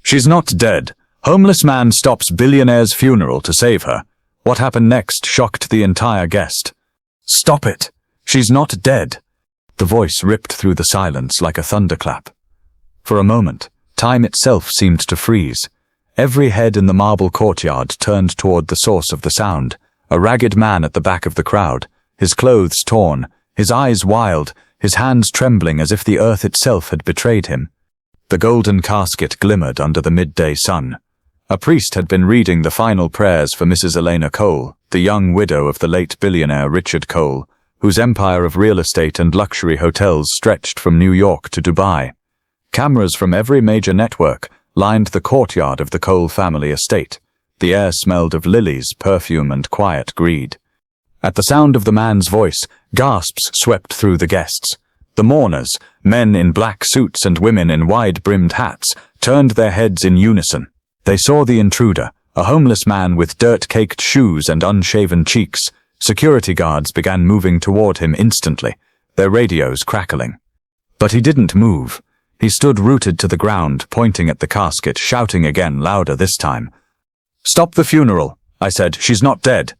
She's not dead. Homeless man stops billionaire's funeral to save her. What happened next shocked the entire guest. Stop it! She's not dead! The voice ripped through the silence like a thunderclap. For a moment, time itself seemed to freeze. Every head in the marble courtyard turned toward the source of the sound, a ragged man at the back of the crowd, his clothes torn, his eyes wild, his hands trembling as if the earth itself had betrayed him. The golden casket glimmered under the midday sun. A priest had been reading the final prayers for Mrs. Elena Cole, the young widow of the late billionaire Richard Cole, whose empire of real estate and luxury hotels stretched from New York to Dubai. Cameras from every major network lined the courtyard of the Cole family estate. The air smelled of lilies, perfume, and quiet greed. At the sound of the man's voice, gasps swept through the guests. The mourners, men in black suits and women in wide-brimmed hats, turned their heads in unison. They saw the intruder, a homeless man with dirt-caked shoes and unshaven cheeks. Security guards began moving toward him instantly, their radios crackling. But he didn't move. He stood rooted to the ground, pointing at the casket, shouting again, louder this time. "Stop the funeral," I said. "She's not dead."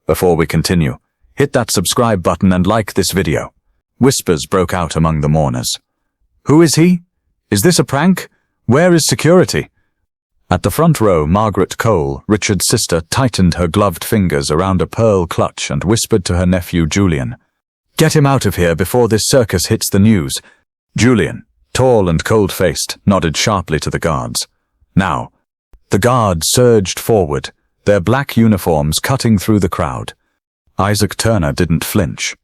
Before we continue, hit that subscribe button and like this video. Whispers broke out among the mourners. Who is he? Is this a prank? Where is security? At the front row, Margaret Cole, Richard's sister, tightened her gloved fingers around a pearl clutch and whispered to her nephew Julian, "Get him out of here before this circus hits the news." Julian, tall and cold-faced, nodded sharply to the guards. Now, the guards surged forward, their black uniforms cutting through the crowd. Isaac Turner didn't flinch.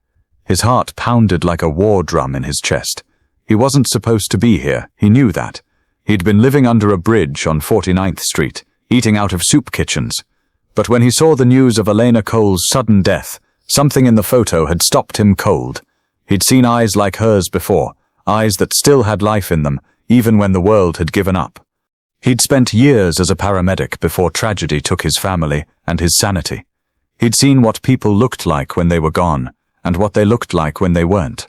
His heart pounded like a war drum in his chest. He wasn't supposed to be here, he knew that. He'd been living under a bridge on 49th Street, eating out of soup kitchens. But when he saw the news of Elena Cole's sudden death, something in the photo had stopped him cold. He'd seen eyes like hers before, eyes that still had life in them, even when the world had given up. He'd spent years as a paramedic before tragedy took his family and his sanity. He'd seen what people looked like when they were gone, and what they looked like when they weren't.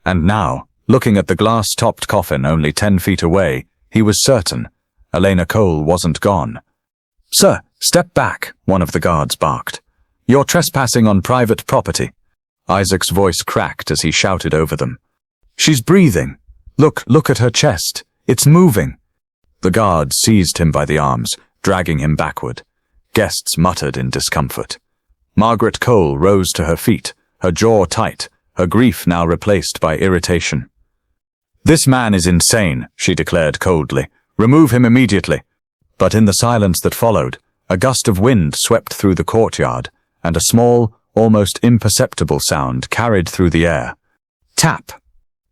And now, looking at the glass-topped coffin only 10 feet away, he was certain Elena Cole wasn't gone. "Sir, step back," one of the guards barked. "You're trespassing on private property." Isaac's voice cracked as he shouted over them. "She's breathing. Look at her chest. It's moving." The guards seized him by the arms, dragging him backward. Guests muttered in discomfort. Margaret Cole rose to her feet, her jaw tight, her grief now replaced by irritation. "This man is insane," she declared coldly. "Remove him immediately." But in the silence that followed, a gust of wind swept through the courtyard, and a small, almost imperceptible sound carried through the air. Tap!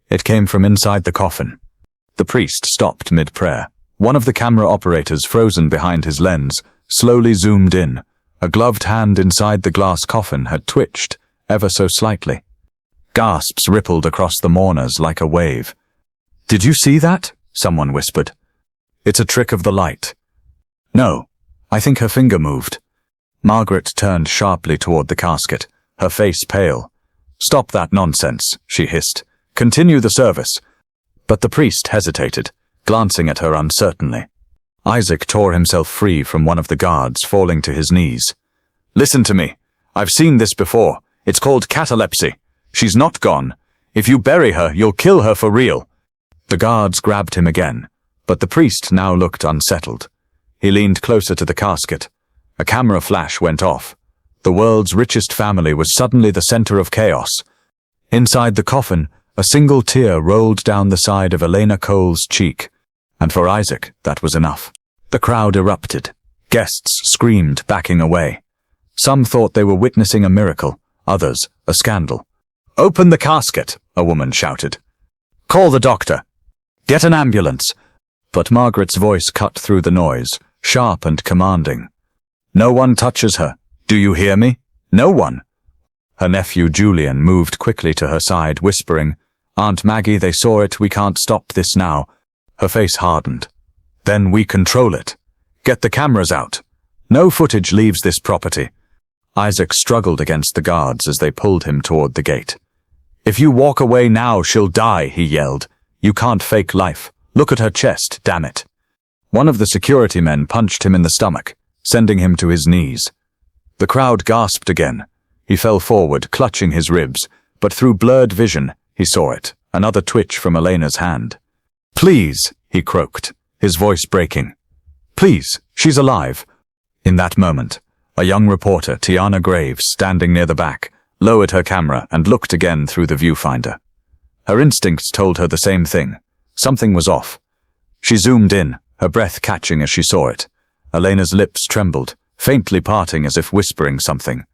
It came from inside the coffin. The priest stopped mid-prayer. One of the camera operators, frozen behind his lens, slowly zoomed in. A gloved hand inside the glass coffin had twitched, ever so slightly. Gasps rippled across the mourners like a wave. "Did you see that?" someone whispered. "It's a trick of the light." "No, I think her finger moved." Margaret turned sharply toward the casket, her face pale. "Stop that nonsense," she hissed. "Continue the service." But the priest hesitated, glancing at her uncertainly. Isaac tore himself free from one of the guards, falling to his knees. "Listen to me. I've seen this before. It's called catalepsy. She's not gone. If you bury her, you'll kill her for real." The guards grabbed him again, but the priest now looked unsettled. He leaned closer to the casket. A camera flash went off. The world's richest family was suddenly the center of chaos. Inside the coffin, a single tear rolled down the side of Elena Cole's cheek, and for Isaac, that was enough. The crowd erupted. Guests screamed, backing away. Some thought they were witnessing a miracle, others, a scandal. "Open the casket," a woman shouted. "Call the doctor. Get an ambulance." But Margaret's voice cut through the noise, sharp and commanding. "No one touches her. Do you hear me? No one." Her nephew Julian moved quickly to her side, whispering, "Aunt Maggie, they saw it. We can't stop this now." Her face hardened. "Then we control it. Get the cameras out. No footage leaves this property." Isaac struggled against the guards as they pulled him toward the gate. "If you walk away now, she'll die," he yelled. "You can't fake life. Look at her chest, damn it." One of the security men punched him in the stomach, sending him to his knees. The crowd gasped again. He fell forward, clutching his ribs, but through blurred vision, he saw it, another twitch from Elena's hand. "Please," he croaked, his voice breaking. "Please, she's alive." In that moment, a young reporter, Tiana Graves, standing near the back, lowered her camera and looked again through the viewfinder. Her instincts told her the same thing. Something was off. She zoomed in, her breath catching as she saw it. Elena's lips trembled, faintly parting as if whispering something.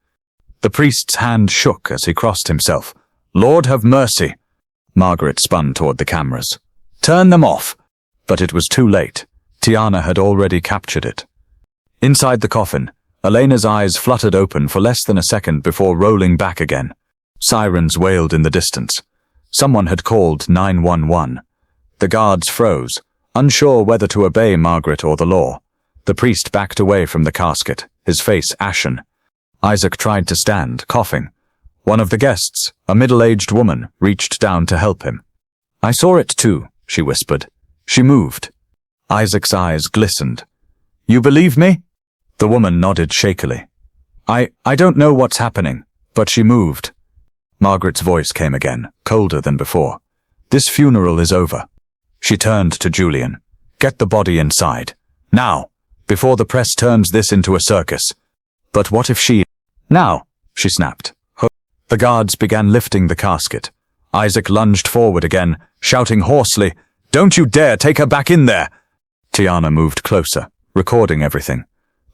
The priest's hand shook as he crossed himself. "Lord have mercy!" Margaret spun toward the cameras. "Turn them off!" But it was too late. Tiana had already captured it. Inside the coffin, Elena's eyes fluttered open for less than a second before rolling back again. Sirens wailed in the distance. Someone had called 911. The guards froze, unsure whether to obey Margaret or the law. The priest backed away from the casket, his face ashen. Isaac tried to stand, coughing. One of the guests, a middle-aged woman, reached down to help him. "I saw it too," she whispered. "She moved." Isaac's eyes glistened. "You believe me?" The woman nodded shakily. I don't know what's happening, but she moved." Margaret's voice came again, colder than before. "This funeral is over." She turned to Julian. "Get the body inside. Now, before the press turns this into a circus." "But what if she—" "Now," she snapped. The guards began lifting the casket. Isaac lunged forward again, shouting hoarsely, "Don't you dare take her back in there!" Tiana moved closer, recording everything.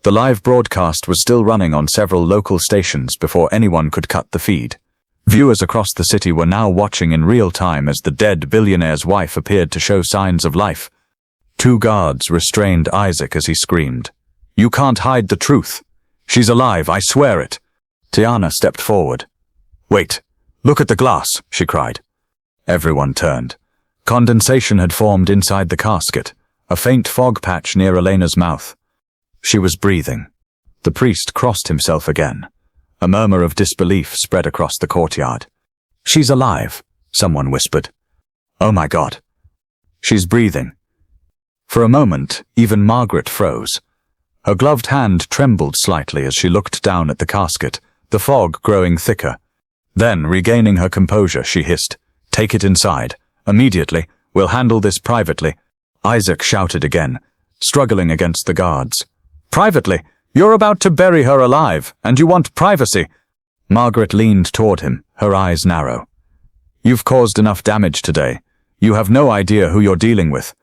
The live broadcast was still running on several local stations before anyone could cut the feed. Viewers across the city were now watching in real time as the dead billionaire's wife appeared to show signs of life. 2 guards restrained Isaac as he screamed, "You can't hide the truth. She's alive, I swear it." Tiana stepped forward. "Wait, look at the glass," she cried. Everyone turned. Condensation had formed inside the casket, a faint fog patch near Elena's mouth. She was breathing. The priest crossed himself again. A murmur of disbelief spread across the courtyard. "She's alive," someone whispered. "Oh my God." "She's breathing." For a moment, even Margaret froze. Her gloved hand trembled slightly as she looked down at the casket, the fog growing thicker. Then, regaining her composure, she hissed, "Take it inside. Immediately. We'll handle this privately." Isaac shouted again, struggling against the guards. "Privately? You're about to bury her alive, and you want privacy." Margaret leaned toward him, her eyes narrow. "You've caused enough damage today. You have no idea who you're dealing with."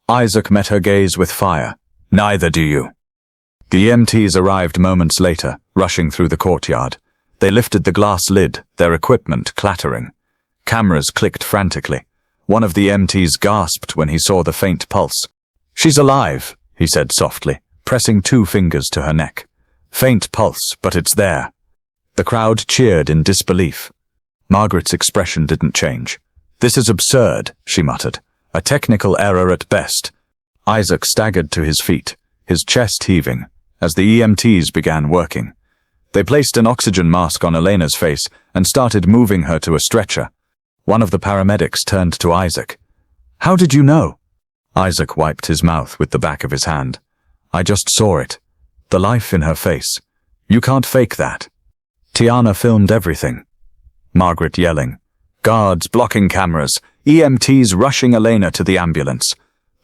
Isaac met her gaze with fire. "Neither do you." The EMTs arrived moments later, rushing through the courtyard. They lifted the glass lid, their equipment clattering. Cameras clicked frantically. One of the EMTs gasped when he saw the faint pulse. "She's alive," he said softly, pressing 2 fingers to her neck. "Faint pulse, but it's there." The crowd cheered in disbelief. Margaret's expression didn't change. "This is absurd," she muttered. "A technical error at best." Isaac staggered to his feet, his chest heaving, as the EMTs began working. They placed an oxygen mask on Elena's face and started moving her to a stretcher. One of the paramedics turned to Isaac. "How did you know?" Isaac wiped his mouth with the back of his hand. "I just saw it. The life in her face. You can't fake that." Tiana filmed everything. Margaret yelling. Guards blocking cameras. EMTs rushing Elena to the ambulance.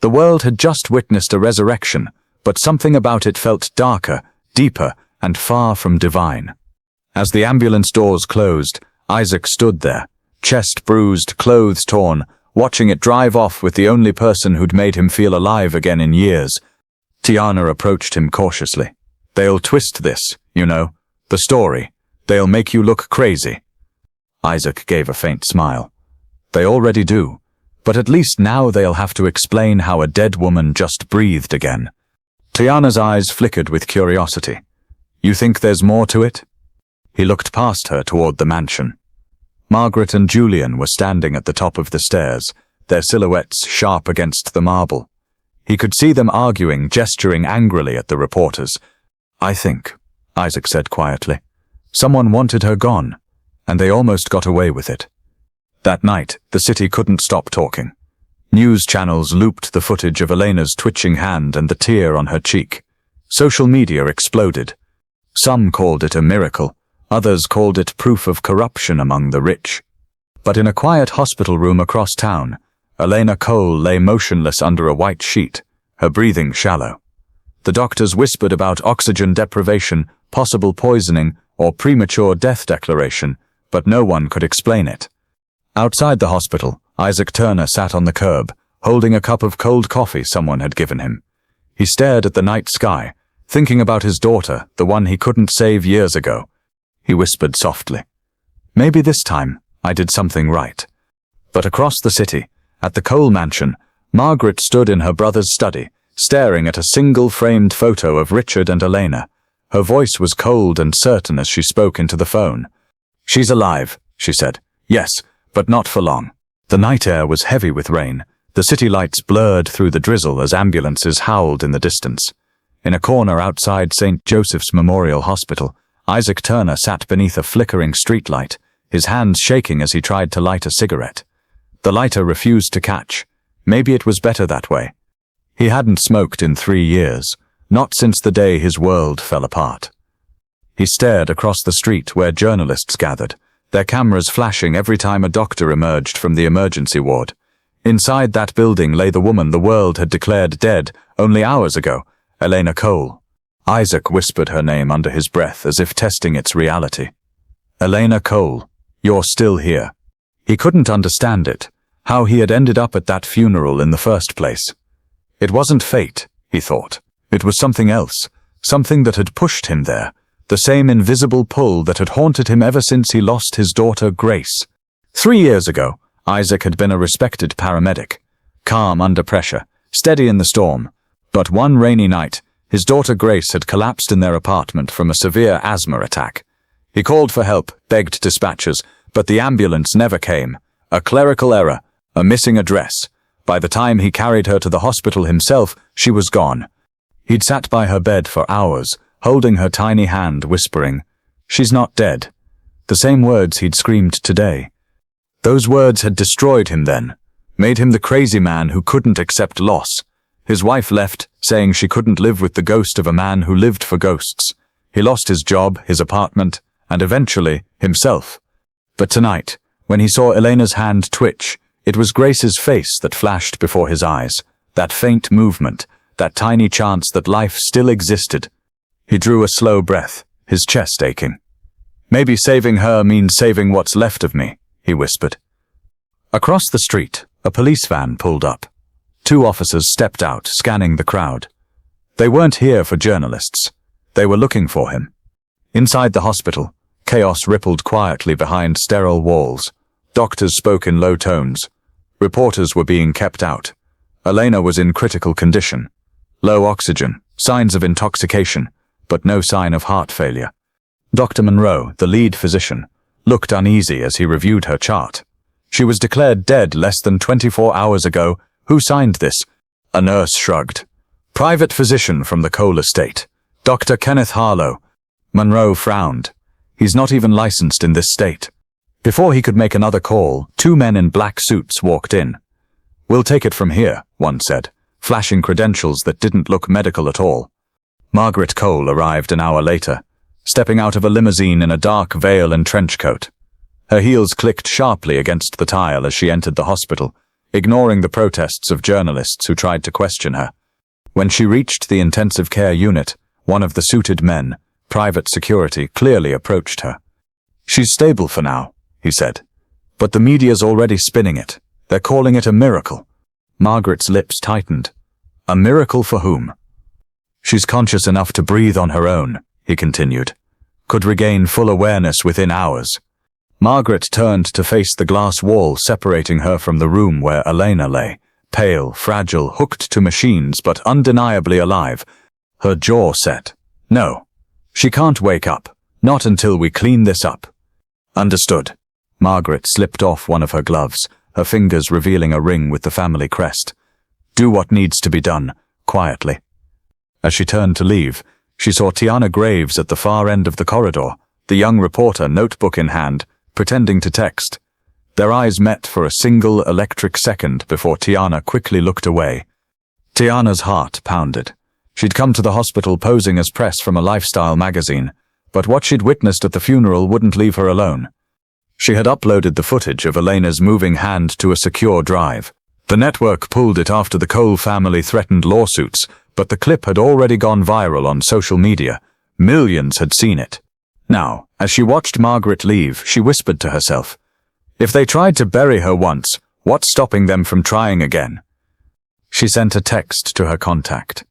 The world had just witnessed a resurrection, but something about it felt darker, deeper, and far from divine. As the ambulance doors closed, Isaac stood there, chest bruised, clothes torn, watching it drive off with the only person who'd made him feel alive again in years. Tiana approached him cautiously. "They'll twist this, you know, the story. They'll make you look crazy." Isaac gave a faint smile. "They already do, but at least now they'll have to explain how a dead woman just breathed again." Tiana's eyes flickered with curiosity. "You think there's more to it?" He looked past her toward the mansion. Margaret and Julian were standing at the top of the stairs, their silhouettes sharp against the marble. He could see them arguing, gesturing angrily at the reporters. "I think," Isaac said quietly, "someone wanted her gone, and they almost got away with it." That night, the city couldn't stop talking. News channels looped the footage of Elena's twitching hand and the tear on her cheek. Social media exploded. Some called it a miracle, others called it proof of corruption among the rich. But in a quiet hospital room across town, Elena Cole lay motionless under a white sheet, her breathing shallow. The doctors whispered about oxygen deprivation, possible poisoning, or premature death declaration, but no one could explain it. Outside the hospital, Isaac Turner sat on the curb, holding a cup of cold coffee someone had given him. He stared at the night sky, thinking about his daughter, the one he couldn't save years ago. He whispered softly, "Maybe this time I did something right." But across the city, at the Cole mansion, Margaret stood in her brother's study, staring at a single framed photo of Richard and Elena. Her voice was cold and certain as she spoke into the phone. "She's alive," she said. "Yes, but not for long." The night air was heavy with rain. The city lights blurred through the drizzle as ambulances howled in the distance. In a corner outside St. Joseph's Memorial Hospital, Isaac Turner sat beneath a flickering streetlight, his hands shaking as he tried to light a cigarette. The lighter refused to catch. Maybe it was better that way. He hadn't smoked in 3 years, not since the day his world fell apart. He stared across the street where journalists gathered, their cameras flashing every time a doctor emerged from the emergency ward. Inside that building lay the woman the world had declared dead only hours ago, Elena Cole. Isaac whispered her name under his breath as if testing its reality. "Elena Cole, you're still here." He couldn't understand it, how he had ended up at that funeral in the first place. It wasn't fate, he thought. It was something else, something that had pushed him there, the same invisible pull that had haunted him ever since he lost his daughter Grace. 3 years ago, Isaac had been a respected paramedic, calm under pressure, steady in the storm. But one rainy night, his daughter Grace had collapsed in their apartment from a severe asthma attack. He called for help, begged dispatchers, but the ambulance never came. A clerical error, a missing address. By the time he carried her to the hospital himself, she was gone. He'd sat by her bed for hours, holding her tiny hand, whispering, "She's not dead." The same words he'd screamed today. Those words had destroyed him then, made him the crazy man who couldn't accept loss. His wife left, saying she couldn't live with the ghost of a man who lived for ghosts. He lost his job, his apartment, and eventually, himself. But tonight, when he saw Elena's hand twitch, it was Grace's face that flashed before his eyes, that faint movement, that tiny chance that life still existed. He drew a slow breath, his chest aching. "Maybe saving her means saving what's left of me," he whispered. Across the street, a police van pulled up. 2 officers stepped out, scanning the crowd. They weren't here for journalists. They were looking for him. Inside the hospital, chaos rippled quietly behind sterile walls. Doctors spoke in low tones. Reporters were being kept out. Elena was in critical condition. Low oxygen, signs of intoxication, but no sign of heart failure. Dr. Monroe, the lead physician, looked uneasy as he reviewed her chart. She was declared dead less than 24 hours ago. Who signed this? A nurse shrugged. "Private physician from the Cole estate. Dr. Kenneth Harlow." Monroe frowned. "He's not even licensed in this state." Before he could make another call, 2 men in black suits walked in. "We'll take it from here," one said, flashing credentials that didn't look medical at all. Margaret Cole arrived an hour later, stepping out of a limousine in a dark veil and trench coat. Her heels clicked sharply against the tile as she entered the hospital, ignoring the protests of journalists who tried to question her. When she reached the intensive care unit, one of the suited men, private security, clearly approached her. "She's stable for now," he said. "But the media's already spinning it. They're calling it a miracle." Margaret's lips tightened. "A miracle for whom?" "She's conscious enough to breathe on her own," he continued. "Could regain full awareness within hours." Margaret turned to face the glass wall separating her from the room where Elena lay, pale, fragile, hooked to machines but undeniably alive. Her jaw set. "No. She can't wake up. Not until we clean this up." "Understood." Margaret slipped off one of her gloves, her fingers revealing a ring with the family crest. "Do what needs to be done, quietly." As she turned to leave, she saw Tiana Graves at the far end of the corridor, the young reporter, notebook in hand, pretending to text. Their eyes met for a single electric second before Tiana quickly looked away. Tiana's heart pounded. She'd come to the hospital posing as press from a lifestyle magazine, but what she'd witnessed at the funeral wouldn't leave her alone. She had uploaded the footage of Elena's moving hand to a secure drive. The network pulled it after the Cole family threatened lawsuits, but the clip had already gone viral on social media. Millions had seen it. Now, as she watched Margaret leave, she whispered to herself, if they tried to bury her once, what's stopping them from trying again? She sent a text to her contact.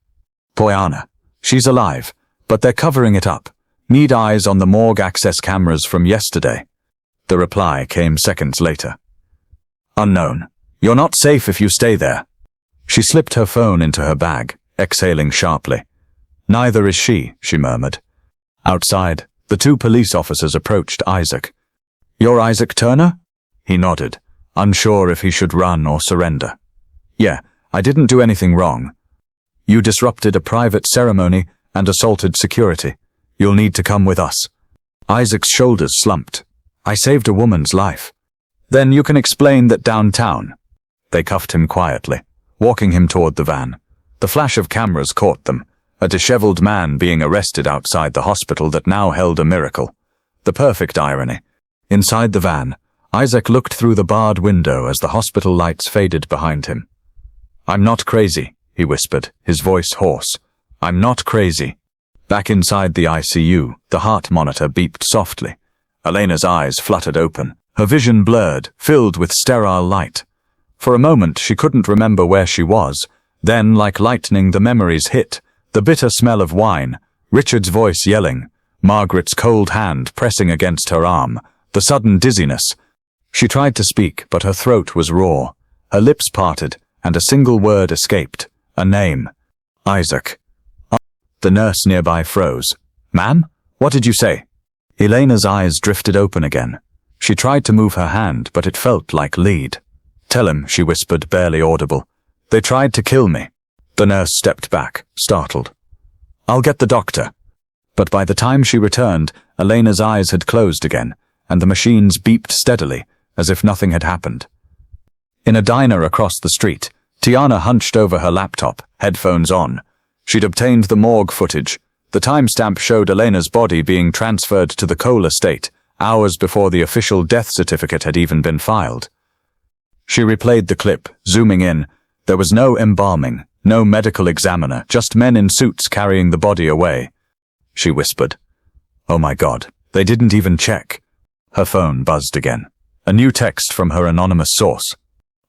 Poyana, she's alive, but they're covering it up. Need eyes on the morgue access cameras from yesterday. The reply came seconds later. Unknown. You're not safe if you stay there. She slipped her phone into her bag, exhaling sharply. Neither is she murmured. Outside, the two police officers approached Isaac. You're Isaac Turner? He nodded, unsure if he should run or surrender. Yeah, I didn't do anything wrong. You disrupted a private ceremony and assaulted security. You'll need to come with us. Isaac's shoulders slumped. I saved a woman's life. Then you can explain that downtown. They cuffed him quietly, walking him toward the van. The flash of cameras caught them, a disheveled man being arrested outside the hospital that now held a miracle. The perfect irony. Inside the van, Isaac looked through the barred window as the hospital lights faded behind him. I'm not crazy, he whispered, his voice hoarse. I'm not crazy. Back inside the ICU, the heart monitor beeped softly. Elena's eyes fluttered open, her vision blurred, filled with sterile light. For a moment she couldn't remember where she was. Then, like lightning, the memories hit. The bitter smell of wine, Richard's voice yelling, Margaret's cold hand pressing against her arm, the sudden dizziness. She tried to speak, but her throat was raw. Her lips parted, and a single word escaped. A name. Isaac. The nurse nearby froze. Ma'am? What did you say? Elena's eyes drifted open again. She tried to move her hand, but it felt like lead. Tell him, she whispered, barely audible. They tried to kill me. The nurse stepped back, startled. I'll get the doctor. But by the time she returned, Elena's eyes had closed again, and the machines beeped steadily, as if nothing had happened. In a diner across the street, Tiana hunched over her laptop, headphones on. She'd obtained the morgue footage. The timestamp showed Elena's body being transferred to the Cole estate, hours before the official death certificate had even been filed. She replayed the clip, zooming in. There was no embalming, no medical examiner, just men in suits carrying the body away. She whispered, Oh my God, they didn't even check. Her phone buzzed again. A new text from her anonymous source.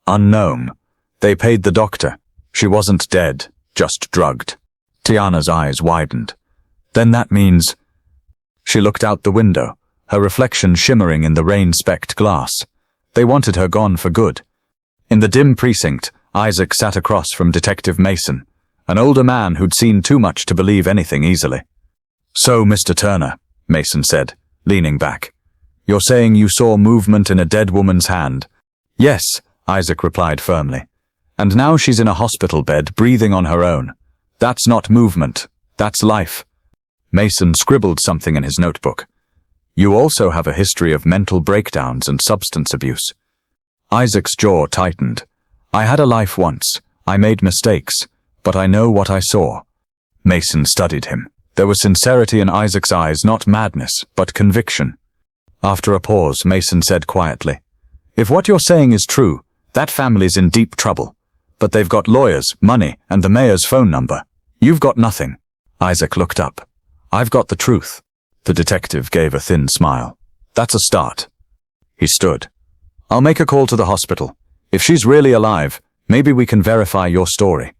Unknown. They paid the doctor. She wasn't dead, just drugged. Tiana's eyes widened. Then that means... She looked out the window, her reflection shimmering in the rain-specked glass. They wanted her gone for good. In the dim precinct, Isaac sat across from Detective Mason, an older man who'd seen too much to believe anything easily. So, Mr. Turner, Mason said, leaning back. You're saying you saw movement in a dead woman's hand? Yes, Isaac replied firmly. And now she's in a hospital bed, breathing on her own. That's not movement. That's life. Mason scribbled something in his notebook. You also have a history of mental breakdowns and substance abuse. Isaac's jaw tightened. I had a life once. I made mistakes, but I know what I saw. Mason studied him. There was sincerity in Isaac's eyes, not madness, but conviction. After a pause, Mason said quietly, If what you're saying is true, that family's in deep trouble. But they've got lawyers, money, and the mayor's phone number. You've got nothing. Isaac looked up. I've got the truth. The detective gave a thin smile. That's a start. He stood. I'll make a call to the hospital. If she's really alive, maybe we can verify your story.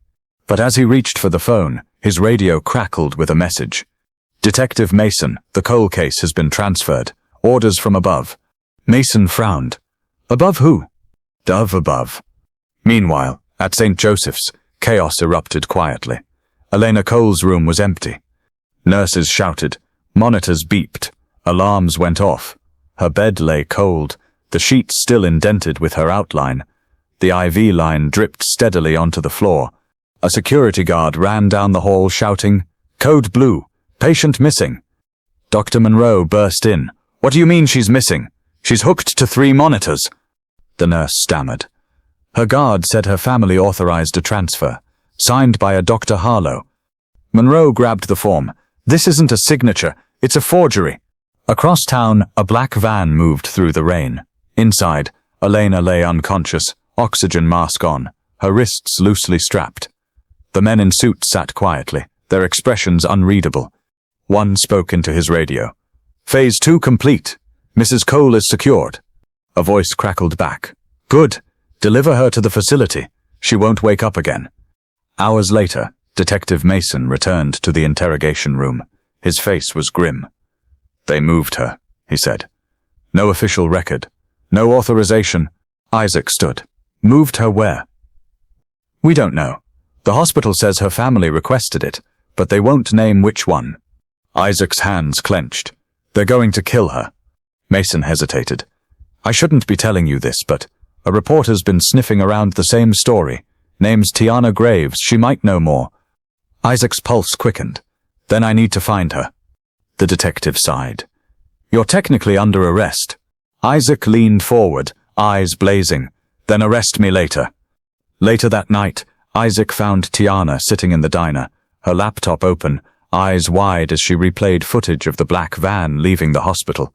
But as he reached for the phone, his radio crackled with a message. Detective Mason, the Cole case has been transferred. Orders from above. Mason frowned. Above who? Dove above. Meanwhile, at St. Joseph's, chaos erupted quietly. Elena Cole's room was empty. Nurses shouted. Monitors beeped. Alarms went off. Her bed lay cold, the sheets still indented with her outline. The IV line dripped steadily onto the floor. A security guard ran down the hall shouting, Code Blue, patient missing. Dr. Monroe burst in. What do you mean she's missing? She's hooked to 3 monitors. the nurse stammered. Her guard said her family authorized a transfer, signed by a Dr. Harlow. Monroe grabbed the form. This isn't a signature, it's a forgery. Across town, a black van moved through the rain. Inside, Elena lay unconscious, oxygen mask on, her wrists loosely strapped. The men in suits sat quietly, their expressions unreadable. One spoke into his radio. Phase 2 complete. Mrs. Cole is secured. A voice crackled back. Good. Deliver her to the facility. She won't wake up again. Hours later, Detective Mason returned to the interrogation room. His face was grim. They moved her, he said. No official record. No authorization. Isaac stood. Moved her where? We don't know. The hospital says her family requested it, but they won't name which one. Isaac's hands clenched. They're going to kill her. Mason hesitated. I shouldn't be telling you this, but a reporter's been sniffing around the same story. Name's Tiana Graves. She might know more. Isaac's pulse quickened. Then I need to find her. The detective sighed. You're technically under arrest. Isaac leaned forward, eyes blazing. Then arrest me later. Later that night, Isaac found Tiana sitting in the diner, her laptop open, eyes wide as she replayed footage of the black van leaving the hospital.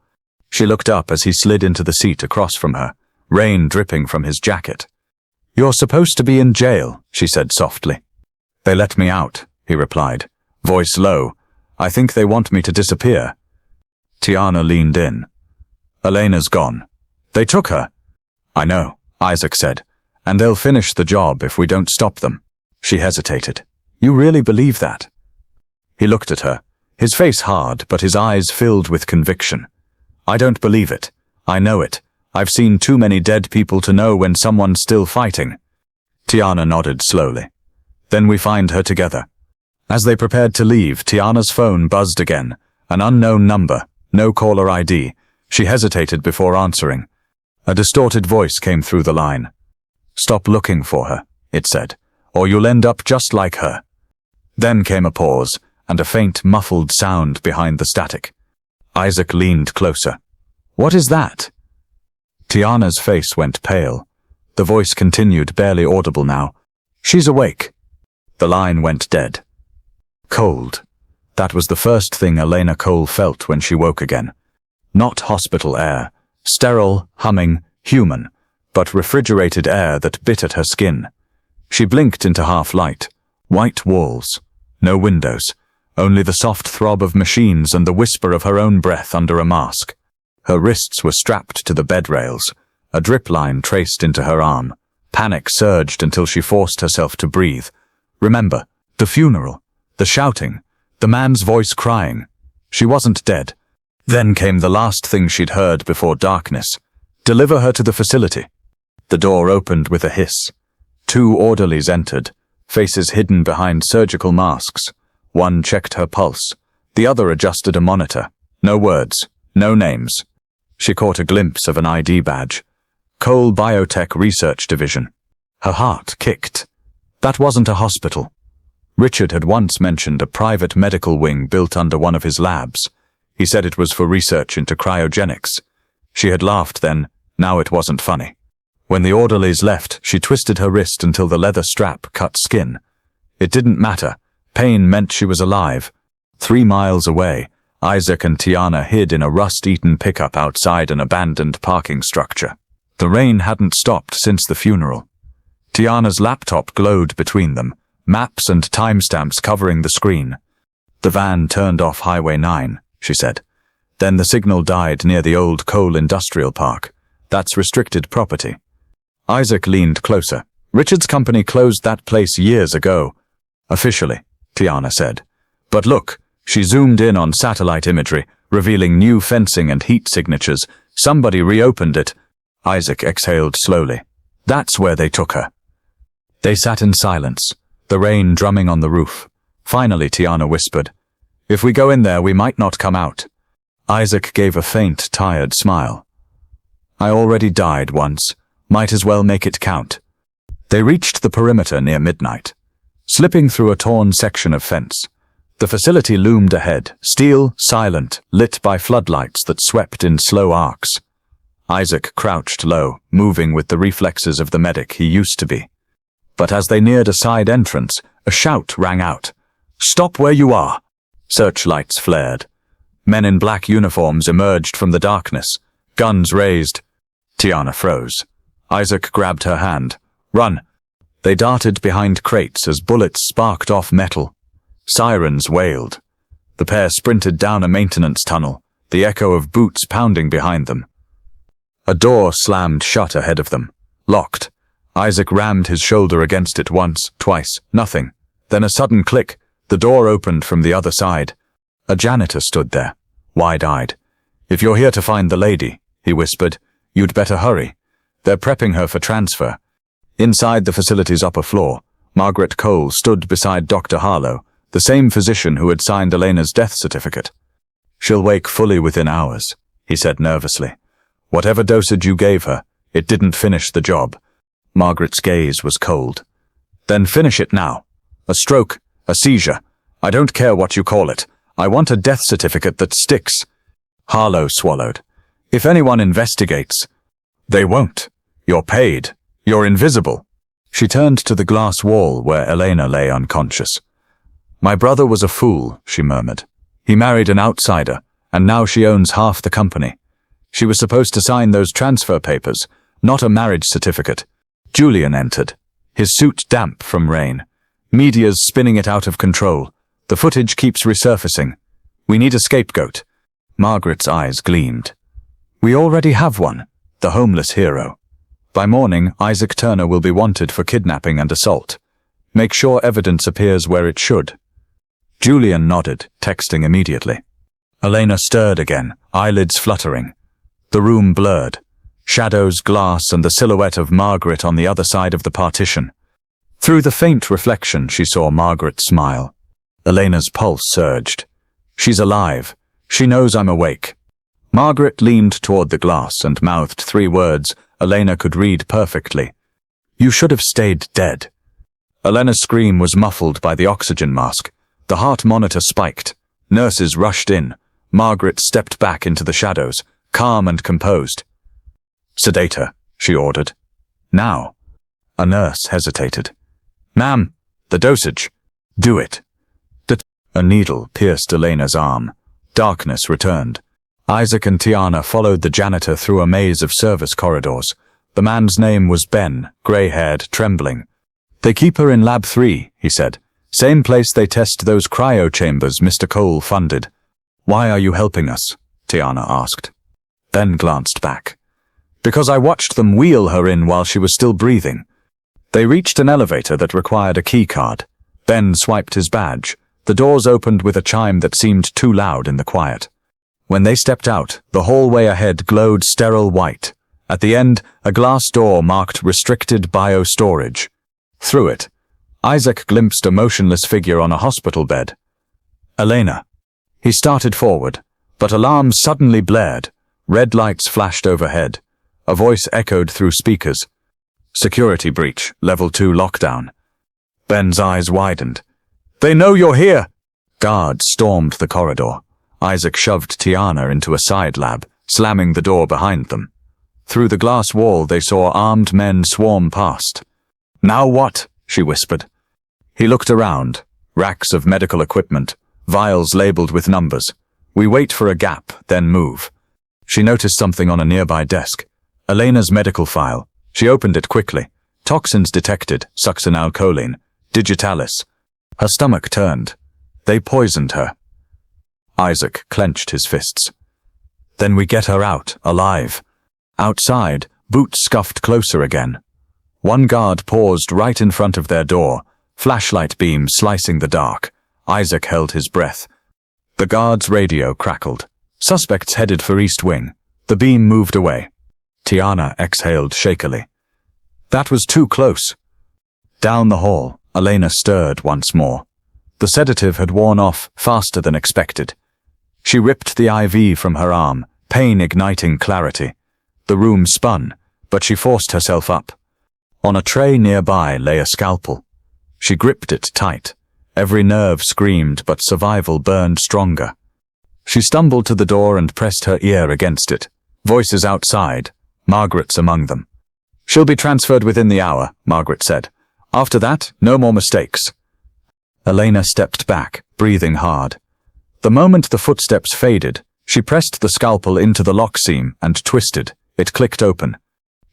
She looked up as he slid into the seat across from her, rain dripping from his jacket. You're supposed to be in jail, she said softly. They let me out, he replied, voice low. I think they want me to disappear. Tiana leaned in. Elena's gone. They took her. I know, Isaac said, and they'll finish the job if we don't stop them. She hesitated. You really believe that? He looked at her, his face hard, but his eyes filled with conviction. I don't believe it. I know it. I've seen too many dead people to know when someone's still fighting. Tiana nodded slowly. Then we find her together. As they prepared to leave, Tiana's phone buzzed again. An unknown number, no caller ID. She hesitated before answering. A distorted voice came through the line. Stop looking for her, it said, or you'll end up just like her. Then came a pause, and a faint, muffled sound behind the static. Isaac leaned closer. What is that? Tiana's face went pale. The voice continued, barely audible now. She's awake. The line went dead. Cold. That was the first thing Elena Cole felt when she woke again. Not hospital air, sterile, humming, human, but refrigerated air that bit at her skin. She blinked into half-light. White walls. No windows. Only the soft throb of machines and the whisper of her own breath under a mask. Her wrists were strapped to the bed rails. A drip line traced into her arm. Panic surged until she forced herself to breathe. Remember, the funeral, the shouting, the man's voice crying. She wasn't dead. Then came the last thing she'd heard before darkness. Deliver her to the facility. The door opened with a hiss. 2 orderlies entered, faces hidden behind surgical masks. One checked her pulse. The other adjusted a monitor. No words, no names. She caught a glimpse of an ID badge. Cole Biotech Research Division. Her heart kicked. That wasn't a hospital. Richard had once mentioned a private medical wing built under one of his labs. He said it was for research into cryogenics. She had laughed then, now it wasn't funny. When the orderlies left, she twisted her wrist until the leather strap cut skin. It didn't matter. Pain meant she was alive. 3 miles away, Isaac and Tiana hid in a rust-eaten pickup outside an abandoned parking structure. The rain hadn't stopped since the funeral. Tiana's laptop glowed between them, maps and timestamps covering the screen. The van turned off Highway 9, she said. Then the signal died near the old coal industrial park. That's restricted property. Isaac leaned closer. Richard's company closed that place years ago. Officially, Tiana said. But look, she zoomed in on satellite imagery, revealing new fencing and heat signatures. Somebody reopened it. Isaac exhaled slowly. That's where they took her. They sat in silence, the rain drumming on the roof. Finally, Tiana whispered, If we go in there, we might not come out. Isaac gave a faint, tired smile. I already died once. Might as well make it count. They reached the perimeter near midnight. Slipping through a torn section of fence, the facility loomed ahead, steel, silent, lit by floodlights that swept in slow arcs. Isaac crouched low, moving with the reflexes of the medic he used to be. But as they neared a side entrance, a shout rang out. "Stop where you are!" Searchlights flared. Men in black uniforms emerged from the darkness, guns raised. Tiana froze. Isaac grabbed her hand. "Run!" They darted behind crates as bullets sparked off metal. Sirens wailed. The pair sprinted down a maintenance tunnel, the echo of boots pounding behind them. A door slammed shut ahead of them. Locked. Isaac rammed his shoulder against it once, twice, nothing. Then a sudden click. The door opened from the other side. A janitor stood there, wide-eyed. "If you're here to find the lady," he whispered, "you'd better hurry. They're prepping her for transfer." Inside the facility's upper floor, Margaret Cole stood beside Dr. Harlow, the same physician who had signed Elena's death certificate. "She'll wake fully within hours," he said nervously. "Whatever dosage you gave her, it didn't finish the job." Margaret's gaze was cold. "Then finish it now. A stroke, a seizure. I don't care what you call it. I want a death certificate that sticks." Harlow swallowed. "If anyone investigates—" "They won't. You're paid. You're invisible." She turned to the glass wall where Elena lay unconscious. "My brother was a fool," she murmured. "He married an outsider, and now she owns half the company. She was supposed to sign those transfer papers, not a marriage certificate." Julian entered, his suit damp from rain. "Media's spinning it out of control. The footage keeps resurfacing. We need a scapegoat." Margaret's eyes gleamed. "We already have one, the homeless hero. By morning, Isaac Turner will be wanted for kidnapping and assault. Make sure evidence appears where it should." Julian nodded, texting immediately. Elena stirred again, eyelids fluttering. The room blurred. Shadows, glass, and the silhouette of Margaret on the other side of the partition. Through the faint reflection, she saw Margaret smile. Elena's pulse surged. "She's alive. She knows I'm awake." Margaret leaned toward the glass and mouthed 3 words Elena could read perfectly. "You should have stayed dead." Elena's scream was muffled by the oxygen mask. The heart monitor spiked. Nurses rushed in. Margaret stepped back into the shadows, calm and composed. "Sedate her," she ordered. "Now." A nurse hesitated. "Ma'am, the dosage." "Do it." A needle pierced Elena's arm. Darkness returned. Isaac and Tiana followed the janitor through a maze of service corridors. The man's name was Ben, grey-haired, trembling. "They keep her in Lab 3, he said. "Same place they test those cryo chambers Mr. Cole funded." "Why are you helping us?" Tiana asked. Ben glanced back. "Because I watched them wheel her in while she was still breathing." They reached an elevator that required a key card. Ben swiped his badge. The doors opened with a chime that seemed too loud in the quiet. When they stepped out, the hallway ahead glowed sterile white. At the end, a glass door marked restricted biostorage. Through it, Isaac glimpsed a motionless figure on a hospital bed. "Elena." He started forward, but alarms suddenly blared. Red lights flashed overhead. A voice echoed through speakers. "Security breach, level 2 lockdown." Ben's eyes widened. "They know you're here!" Guards stormed the corridor. Isaac shoved Tiana into a side lab, slamming the door behind them. Through the glass wall they saw armed men swarm past. "Now what?" she whispered. He looked around. Racks of medical equipment, vials labeled with numbers. "We wait for a gap, then move." She noticed something on a nearby desk. Elena's medical file. She opened it quickly. Toxins detected, succinylcholine, digitalis. Her stomach turned. They poisoned her. Isaac clenched his fists. "Then we get her out, alive." Outside, boots scuffed closer again. One guard paused right in front of their door, flashlight beam slicing the dark. Isaac held his breath. The guard's radio crackled. Suspects headed for East Wing. The beam moved away. Tiana exhaled shakily. That was too close. Down the hall, Elena stirred once more. The sedative had worn off faster than expected. She ripped the IV from her arm, pain igniting clarity. The room spun, but she forced herself up. On a tray nearby lay a scalpel. She gripped it tight. Every nerve screamed, but survival burned stronger. She stumbled to the door and pressed her ear against it. Voices outside, Margaret's among them. "She'll be transferred within the hour," Margaret said. "After that, no more mistakes." Elena stepped back, breathing hard. The moment the footsteps faded, she pressed the scalpel into the lock seam and twisted. It clicked open.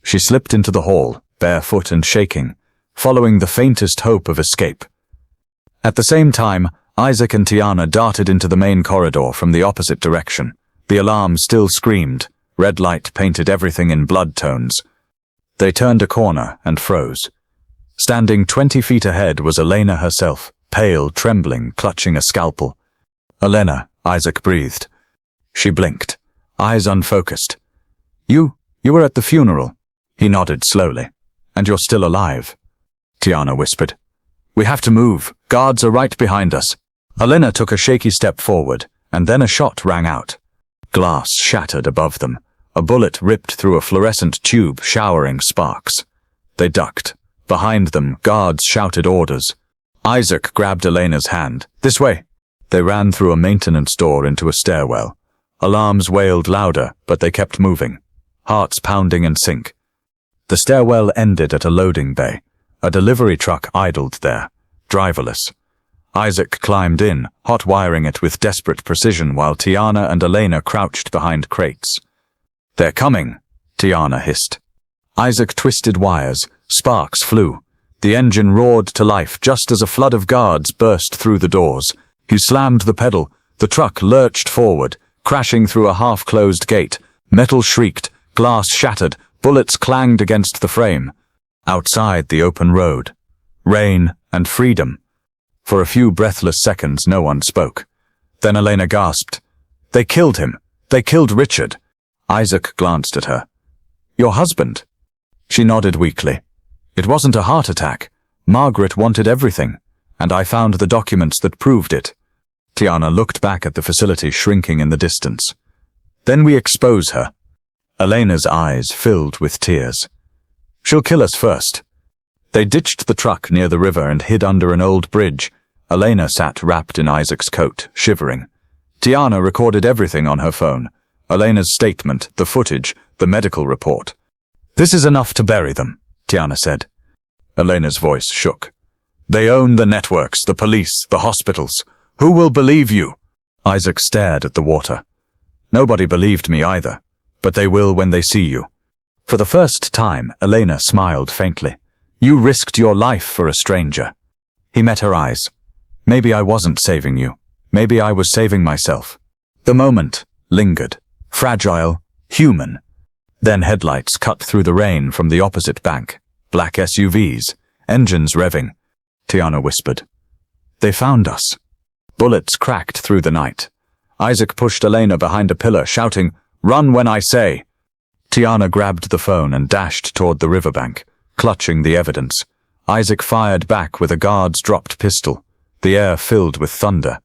She slipped into the hall, barefoot and shaking, following the faintest hope of escape. At the same time, Isaac and Tiana darted into the main corridor from the opposite direction. The alarm still screamed. Red light painted everything in blood tones. They turned a corner and froze. Standing 20 feet ahead was Elena herself, pale, trembling, clutching a scalpel. "Elena," Isaac breathed. She blinked, eyes unfocused. You were at the funeral." He nodded slowly. "And you're still alive," Tiana whispered. "We have to move. Guards are right behind us." Elena took a shaky step forward, and then a shot rang out. Glass shattered above them. A bullet ripped through a fluorescent tube, showering sparks. They ducked. Behind them, guards shouted orders. Isaac grabbed Elena's hand. "This way." They ran through a maintenance door into a stairwell. Alarms wailed louder, but they kept moving, hearts pounding in sync. The stairwell ended at a loading bay. A delivery truck idled there, driverless. Isaac climbed in, hot-wiring it with desperate precision while Tiana and Elena crouched behind crates. "They're coming," Tiana hissed. Isaac twisted wires. Sparks flew. The engine roared to life just as a flood of guards burst through the doors. He slammed the pedal. The truck lurched forward, crashing through a half-closed gate. Metal shrieked, glass shattered, bullets clanged against the frame. Outside the open road. Rain and freedom. For a few breathless seconds no one spoke. Then Elena gasped. "They killed him. They killed Richard." Isaac glanced at her. "Your husband?" She nodded weakly. "It wasn't a heart attack. Margaret wanted everything, and I found the documents that proved it." Tiana looked back at the facility shrinking in the distance. "Then we expose her." Elena's eyes filled with tears. "She'll kill us first." They ditched the truck near the river and hid under an old bridge. Elena sat wrapped in Isaac's coat, shivering. Tiana recorded everything on her phone. Elena's statement, the footage, the medical report. "This is enough to bury them," Tiana said. Elena's voice shook. "They own the networks, the police, the hospitals. Who will believe you?" Isaac stared at the water. "Nobody believed me either, but they will when they see you." For the first time, Elena smiled faintly. "You risked your life for a stranger." He met her eyes. "Maybe I wasn't saving you. Maybe I was saving myself." The moment lingered, fragile, human. Then headlights cut through the rain from the opposite bank. Black SUVs, engines revving. Tiana whispered. "They found us." Bullets cracked through the night. Isaac pushed Elena behind a pillar, shouting, "Run when I say." Tiana grabbed the phone and dashed toward the riverbank, clutching the evidence. Isaac fired back with a guard's dropped pistol. The air filled with thunder.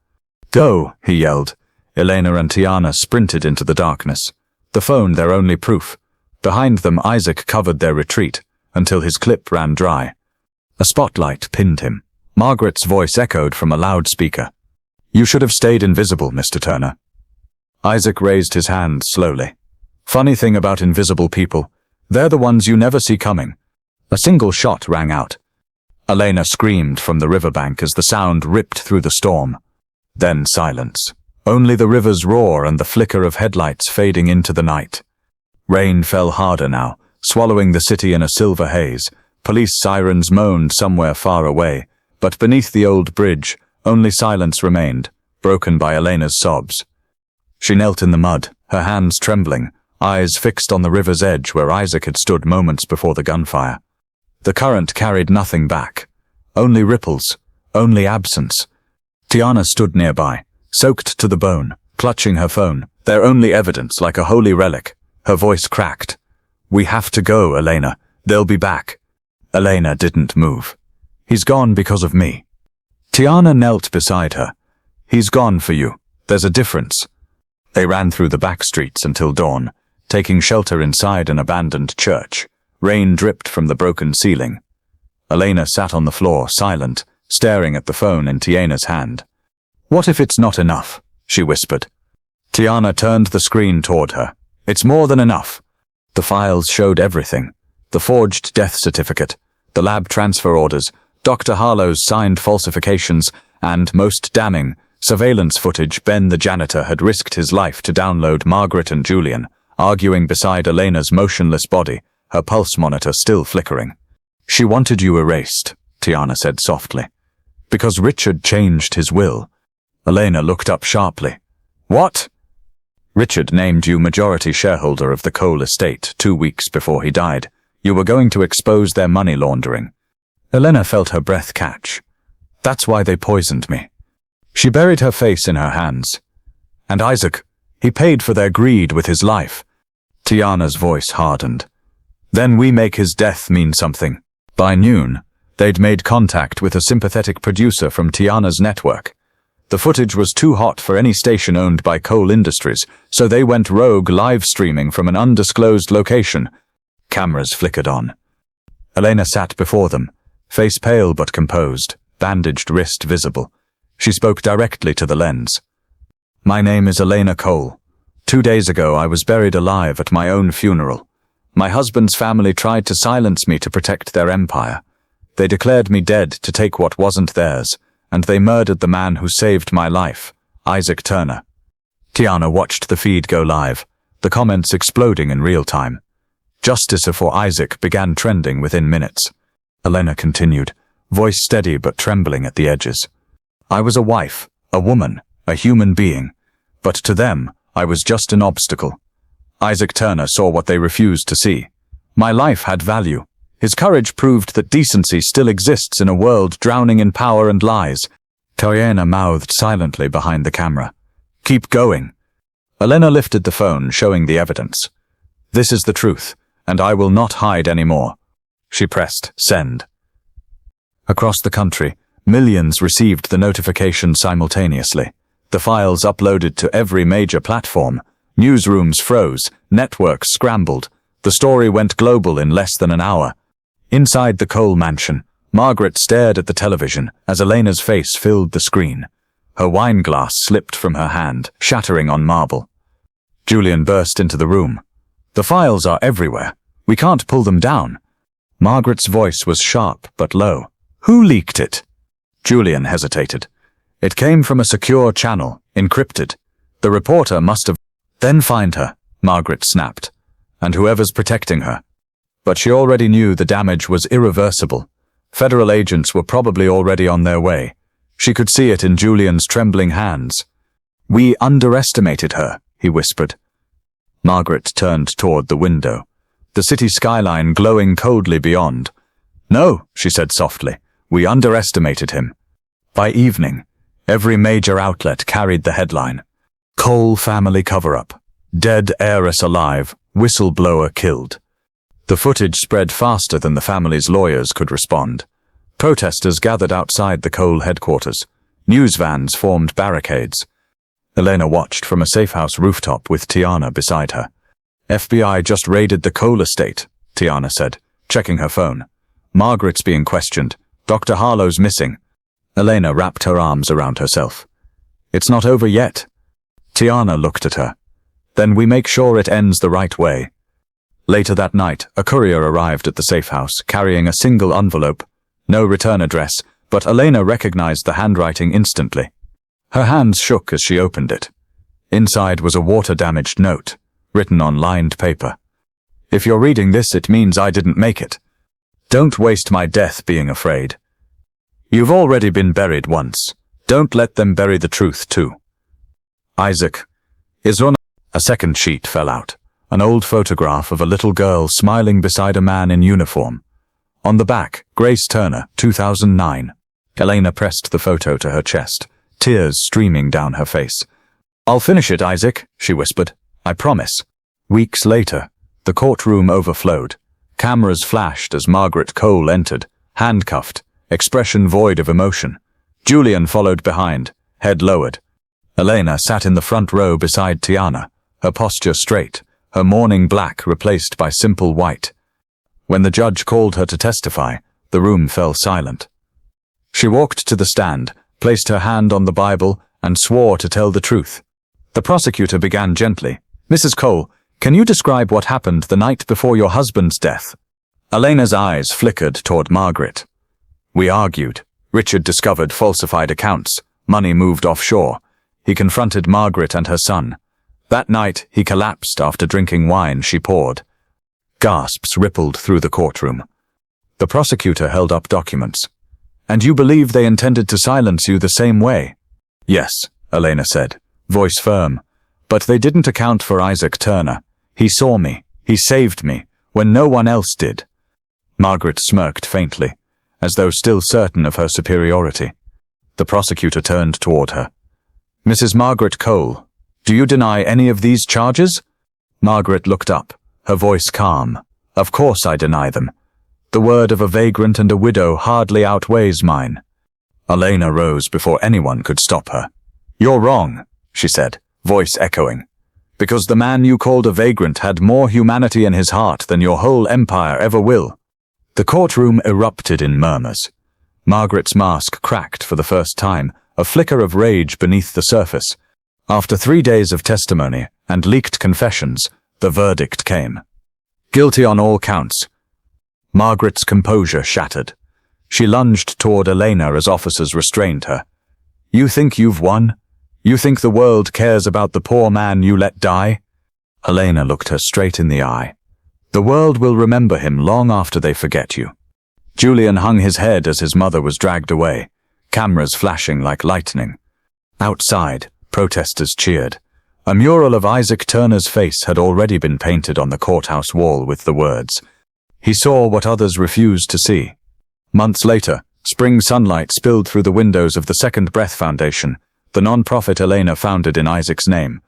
"Go," he yelled. Elena and Tiana sprinted into the darkness. The phone their only proof. Behind them, Isaac covered their retreat, until his clip ran dry. A spotlight pinned him. Margaret's voice echoed from a loudspeaker. "You should have stayed invisible, Mr. Turner." Isaac raised his hand slowly. "Funny thing about invisible people, they're the ones you never see coming." A single shot rang out. Elena screamed from the riverbank as the sound ripped through the storm. Then silence. Only the river's roar and the flicker of headlights fading into the night. Rain fell harder now, swallowing the city in a silver haze. Police sirens moaned somewhere far away, but beneath the old bridge, only silence remained, broken by Elena's sobs. She knelt in the mud, her hands trembling, eyes fixed on the river's edge where Isaac had stood moments before the gunfire. The current carried nothing back. Only ripples, only absence. Tiana stood nearby, soaked to the bone, clutching her phone, their only evidence like a holy relic. Her voice cracked. "We have to go, Elena. They'll be back." Elena didn't move. "He's gone because of me." Tiana knelt beside her. "He's gone for you. There's a difference." They ran through the back streets until dawn, taking shelter inside an abandoned church. Rain dripped from the broken ceiling. Elena sat on the floor, silent, staring at the phone in Tiana's hand. "What if it's not enough?" she whispered. Tiana turned the screen toward her. It's more than enough. The files showed everything. The forged death certificate, the lab transfer orders, Dr. Harlow's signed falsifications, and, most damning, surveillance footage Ben the janitor had risked his life to download. Margaret and Julian, arguing beside Elena's motionless body, her pulse monitor still flickering. She wanted you erased, Tiana said softly. Because Richard changed his will. Elena looked up sharply. What? Richard named you majority shareholder of the Cole estate 2 weeks before he died. You were going to expose their money laundering. Elena felt her breath catch. That's why they poisoned me. She buried her face in her hands. And Isaac, he paid for their greed with his life. Tiana's voice hardened. Then we make his death mean something. By noon, they'd made contact with a sympathetic producer from Tiana's network. The footage was too hot for any station owned by Cole Industries, so they went rogue live streaming from an undisclosed location. Cameras flickered on. Elena sat before them, face pale but composed, bandaged wrist visible. She spoke directly to the lens. My name is Elena Cole. 2 days ago I was buried alive at my own funeral. My husband's family tried to silence me to protect their empire. They declared me dead to take what wasn't theirs, and they murdered the man who saved my life, Isaac Turner. Tiana watched the feed go live, the comments exploding in real time. Justice for Isaac began trending within minutes. Elena continued, voice steady but trembling at the edges. I was a wife, a woman, a human being, but to them, I was just an obstacle. Isaac Turner saw what they refused to see. My life had value. His courage proved that decency still exists in a world drowning in power and lies. Tiana mouthed silently behind the camera. Keep going. Elena lifted the phone, showing the evidence. This is the truth, and I will not hide any more. She pressed send. Across the country, millions received the notification simultaneously. The files uploaded to every major platform. Newsrooms froze, networks scrambled. The story went global in less than an hour. Inside the Cole mansion, Margaret stared at the television as Elena's face filled the screen. Her wine glass slipped from her hand, shattering on marble. Julian burst into the room. The files are everywhere. We can't pull them down. Margaret's voice was sharp but low. Who leaked it? Julian hesitated. It came from a secure channel, encrypted. The reporter must have... Then find her, Margaret snapped. And whoever's protecting her. But she already knew the damage was irreversible. Federal agents were probably already on their way. She could see it in Julian's trembling hands. We underestimated her, he whispered. Margaret turned toward the window, the city skyline glowing coldly beyond. No, she said softly, we underestimated him. By evening, every major outlet carried the headline. Cole family cover-up. Dead heiress alive, whistleblower killed. The footage spread faster than the family's lawyers could respond. Protesters gathered outside the Cole headquarters. News vans formed barricades. Elena watched from a safehouse rooftop with Tiana beside her. FBI just raided the Cole estate, Tiana said, checking her phone. Margaret's being questioned. Dr. Harlow's missing. Elena wrapped her arms around herself. It's not over yet. Tiana looked at her. Then we make sure it ends the right way. Later that night, a courier arrived at the safe house, carrying a single envelope. No return address, but Elena recognized the handwriting instantly. Her hands shook as she opened it. Inside was a water-damaged note, written on lined paper. If you're reading this, it means I didn't make it. Don't waste my death being afraid. You've already been buried once. Don't let them bury the truth too. Isaac. A second sheet fell out. An old photograph of a little girl smiling beside a man in uniform. On the back, Grace Turner, 2009. Elena pressed the photo to her chest, tears streaming down her face. I'll finish it, Isaac, she whispered. I promise. Weeks later, the courtroom overflowed. Cameras flashed as Margaret Cole entered, handcuffed, expression void of emotion. Julian followed behind, head lowered. Elena sat in the front row beside Tiana, her posture straight, her mourning black replaced by simple white. When the judge called her to testify, the room fell silent. She walked to the stand, placed her hand on the Bible, and swore to tell the truth. The prosecutor began gently. Mrs. Cole, Can you describe what happened the night before your husband's death? Elena's eyes flickered toward Margaret. We argued. Richard discovered falsified accounts. Money moved offshore. He confronted Margaret and her son. That night, he collapsed after drinking wine she poured. Gasps rippled through the courtroom. The prosecutor held up documents. And you believe they intended to silence you the same way? Yes, Elena said, voice firm. But they didn't account for Isaac Turner. He saw me. He saved me, when no one else did. Margaret smirked faintly, as though still certain of her superiority. The prosecutor turned toward her. Mrs. Margaret Cole, do you deny any of these charges? Margaret looked up, her voice calm. Of course I deny them. The word of a vagrant and a widow hardly outweighs mine. Elena rose before anyone could stop her. You're wrong, she said, voice echoing. Because the man you called a vagrant had more humanity in his heart than your whole empire ever will. The courtroom erupted in murmurs. Margaret's mask cracked for the first time, a flicker of rage beneath the surface. After 3 days of testimony and leaked confessions, the verdict came. Guilty on all counts. Margaret's composure shattered. She lunged toward Elena as officers restrained her. You think you've won? You think the world cares about the poor man you let die? Elena looked her straight in the eye. The world will remember him long after they forget you. Julian hung his head as his mother was dragged away, cameras flashing like lightning. Outside, protesters cheered. A mural of Isaac Turner's face had already been painted on the courthouse wall with the words, "He saw what others refused to see." Months later, spring sunlight spilled through the windows of the Second Breath Foundation, the non-profit Elena founded in Isaac's name.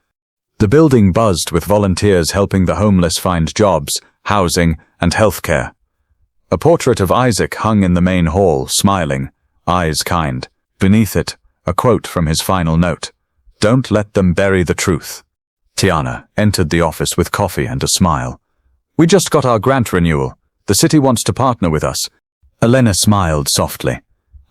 The building buzzed with volunteers helping the homeless find jobs, housing, and health care. A portrait of Isaac hung in the main hall, smiling, eyes kind. Beneath it, a quote from his final note. Don't let them bury the truth. Tiana entered the office with coffee and a smile. We just got our grant renewal. The city wants to partner with us. Elena smiled softly.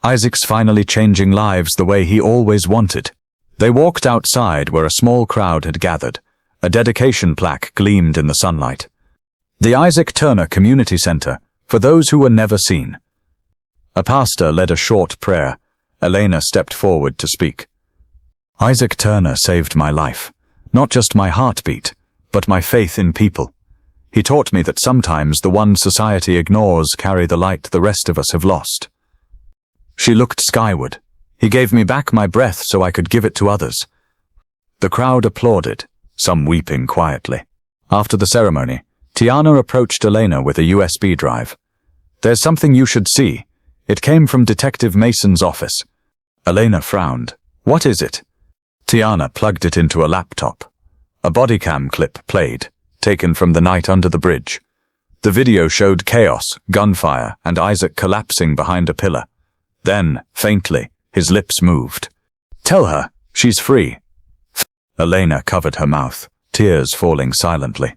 Isaac's finally changing lives the way he always wanted. They walked outside where a small crowd had gathered. A dedication plaque gleamed in the sunlight. The Isaac Turner Community Center, for those who were never seen. A pastor led a short prayer. Elena stepped forward to speak. Isaac Turner saved my life, not just my heartbeat, but my faith in people. He taught me that sometimes the ones society ignores carry the light the rest of us have lost. She looked skyward. He gave me back my breath so I could give it to others. The crowd applauded, some weeping quietly. After the ceremony, Tiana approached Elena with a USB drive. There's something you should see. It came from Detective Mason's office. Elena frowned. What is it? Tiana plugged it into a laptop. A bodycam clip played, taken from the night under the bridge. The video showed chaos, gunfire, and Isaac collapsing behind a pillar. Then, faintly, his lips moved. Tell her, she's free. Elena covered her mouth, tears falling silently.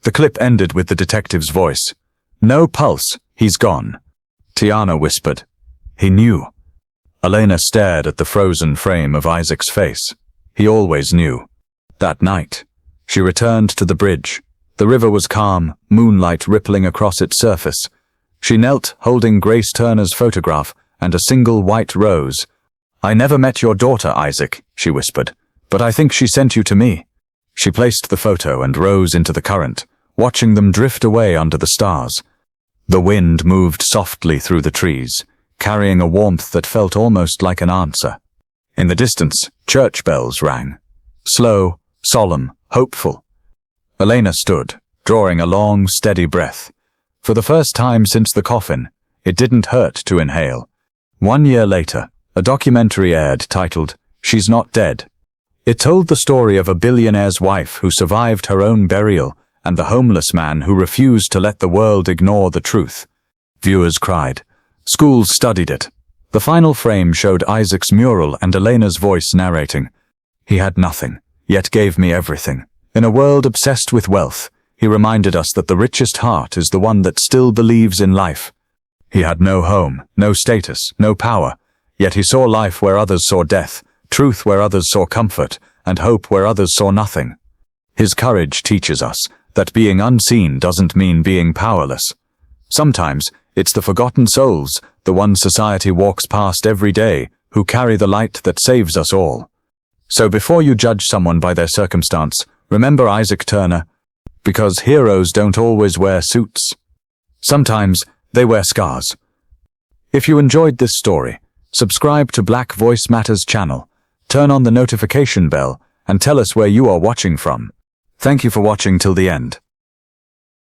The clip ended with the detective's voice. No pulse, he's gone. Tiana whispered. He knew. Elena stared at the frozen frame of Isaac's face. He always knew. That night, she returned to the bridge. The river was calm, moonlight rippling across its surface. She knelt, holding Grace Turner's photograph and a single white rose. I never met your daughter, Isaac, she whispered, but I think she sent you to me. She placed the photo and rose into the current, watching them drift away under the stars. The wind moved softly through the trees, carrying a warmth that felt almost like an answer. In the distance, church bells rang. Slow, solemn, hopeful. Elena stood, drawing a long, steady breath. For the first time since the coffin, it didn't hurt to inhale. 1 year later, a documentary aired titled, She's Not Dead. It told the story of a billionaire's wife who survived her own burial and the homeless man who refused to let the world ignore the truth. Viewers cried. Schools studied it. The final frame showed Isaac's mural and Elena's voice narrating. He had nothing, yet gave me everything. In a world obsessed with wealth, he reminded us that the richest heart is the one that still believes in life. He had no home, no status, no power, yet he saw life where others saw death, truth where others saw comfort, and hope where others saw nothing. His courage teaches us that being unseen doesn't mean being powerless. Sometimes it's the forgotten souls, the ones society walks past every day, who carry the light that saves us all. So before you judge someone by their circumstance, remember Isaac Turner, because heroes don't always wear suits. Sometimes they wear scars. If you enjoyed this story, subscribe to Black Voice Matters channel, turn on the notification bell, and tell us where you are watching from. Thank you for watching till the end.